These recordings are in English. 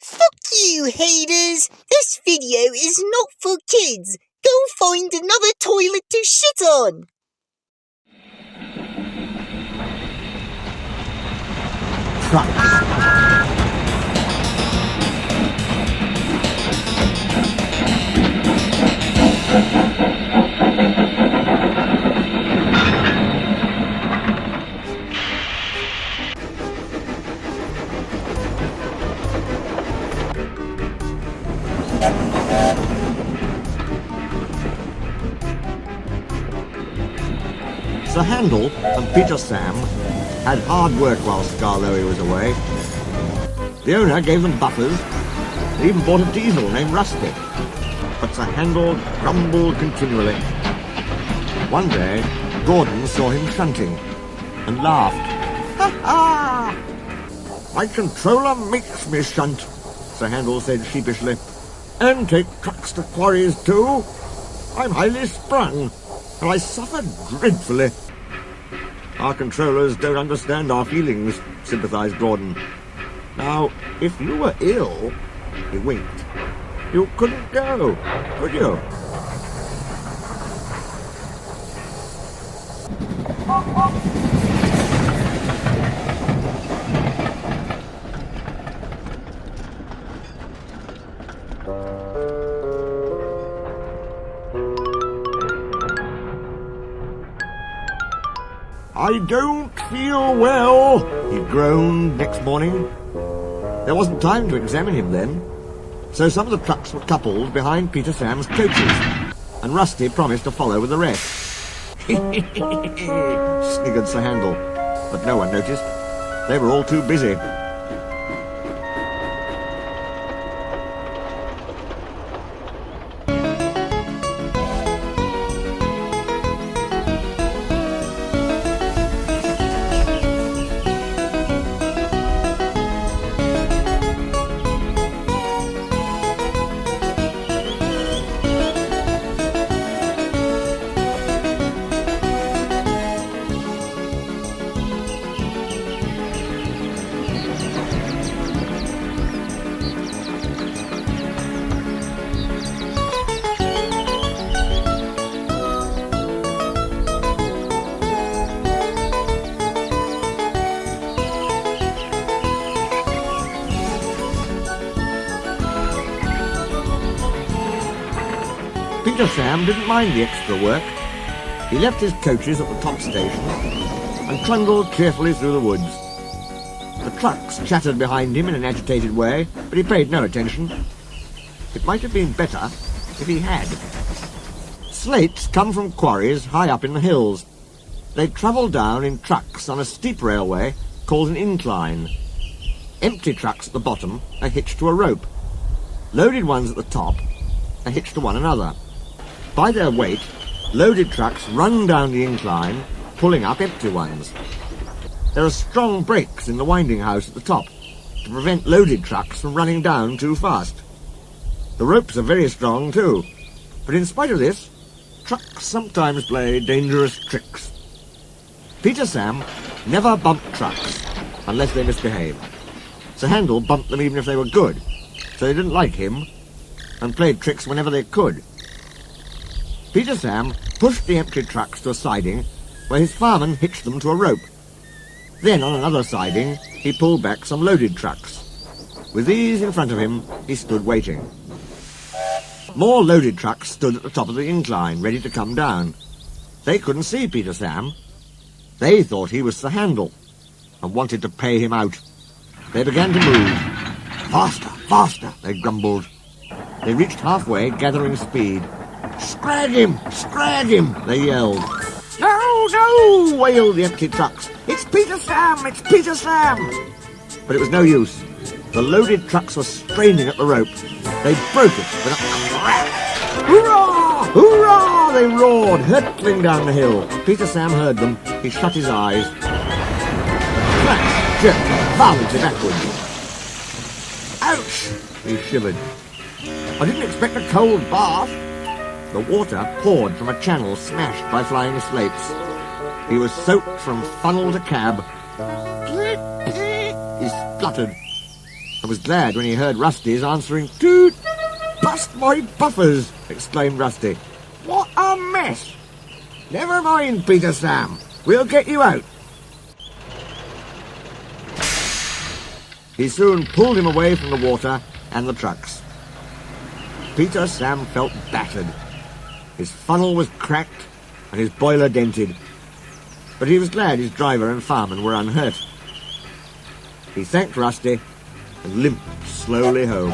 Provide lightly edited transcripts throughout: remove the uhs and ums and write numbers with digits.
Fuck you, haters! This video is not for kids! Go find another toilet to shit on! Sir Handel and Peter Sam had hard work while Scarlowy was away. The owner gave them buffers and even bought a diesel named Rusty. But Sir Handel grumbled continually. One day, Gordon saw him shunting and laughed. "Ha ha! My controller makes me shunt," Sir Handel said sheepishly. "And take trucks to quarries too. I'm highly sprung, and I suffer dreadfully." "Our controllers don't understand our feelings," sympathised Gordon. "Now, if you were ill," he winked, "you couldn't go, could you?" "I don't feel well," he groaned next morning. There wasn't time to examine him then, so some of the trucks were coupled behind Peter Sam's coaches, and Rusty promised to follow with the rest. Sniggered Sir Handel, but no one noticed. They were all too busy. Peter Sam didn't mind the extra work. He left his coaches at the top station and trundled cheerfully through the woods. The trucks chattered behind him in an agitated way, but he paid no attention. It might have been better if he had. Slates come from quarries high up in the hills. They travel down in trucks on a steep railway called an incline. Empty trucks at the bottom are hitched to a rope. Loaded ones at the top are hitched to one another. By their weight, loaded trucks run down the incline, pulling up empty ones. There are strong brakes in the winding house at the top to prevent loaded trucks from running down too fast. The ropes are very strong too, but in spite of this, trucks sometimes play dangerous tricks. Peter Sam never bumped trucks unless they misbehaved. Sir Handel bumped them even if they were good, so they didn't like him and played tricks whenever they could. Peter Sam pushed the empty trucks to a siding where his fireman hitched them to a rope. Then on another siding, he pulled back some loaded trucks. With these in front of him, he stood waiting. More loaded trucks stood at the top of the incline, ready to come down. They couldn't see Peter Sam. They thought he was Sir Handel and wanted to pay him out. They began to move. "Faster, faster," they grumbled. They reached halfway, gathering speed. "Scrag him! Scrag him!" they yelled. "No, no!" wailed the empty trucks. "It's Peter Sam! It's Peter Sam!" But it was no use. The loaded trucks were straining at the rope. They broke it with a crack. "Hurrah! Hurrah!" they roared, hurtling down the hill. Peter Sam heard them. He shut his eyes. Flash jerked violently backwards. "Ouch!" he shivered. "I didn't expect a cold bath." The water poured from a channel smashed by flying slates. He was soaked from funnel to cab. "He spluttered. and was glad when he heard Rusty's answering toot. "Bust my buffers!" exclaimed Rusty. "What a mess! Never mind, Peter Sam. We'll get you out." He soon pulled him away from the water and the trucks. Peter Sam felt battered. His funnel was cracked and his boiler dented. But he was glad his driver and fireman were unhurt. He thanked Rusty and limped slowly home.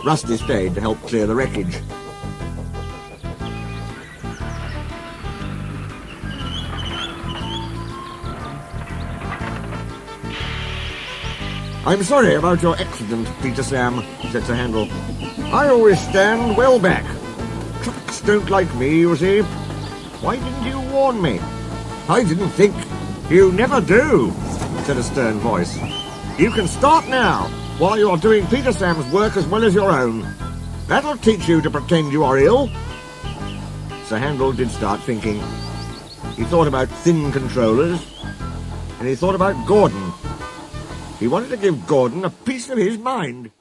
Rusty stayed to help clear the wreckage. "I'm sorry about your accident, Peter Sam," said Sir Handel. "I always stand well back. Trucks don't like me, you see. Why didn't you warn me?" "I didn't think." "You never do," said a stern voice. "You can start now, while you're doing Peter Sam's work as well as your own. That'll teach you to pretend you are ill." Sir Handel did start thinking. He thought about thin controllers, and he thought about Gordon. He wanted to give Gordon a piece of his mind.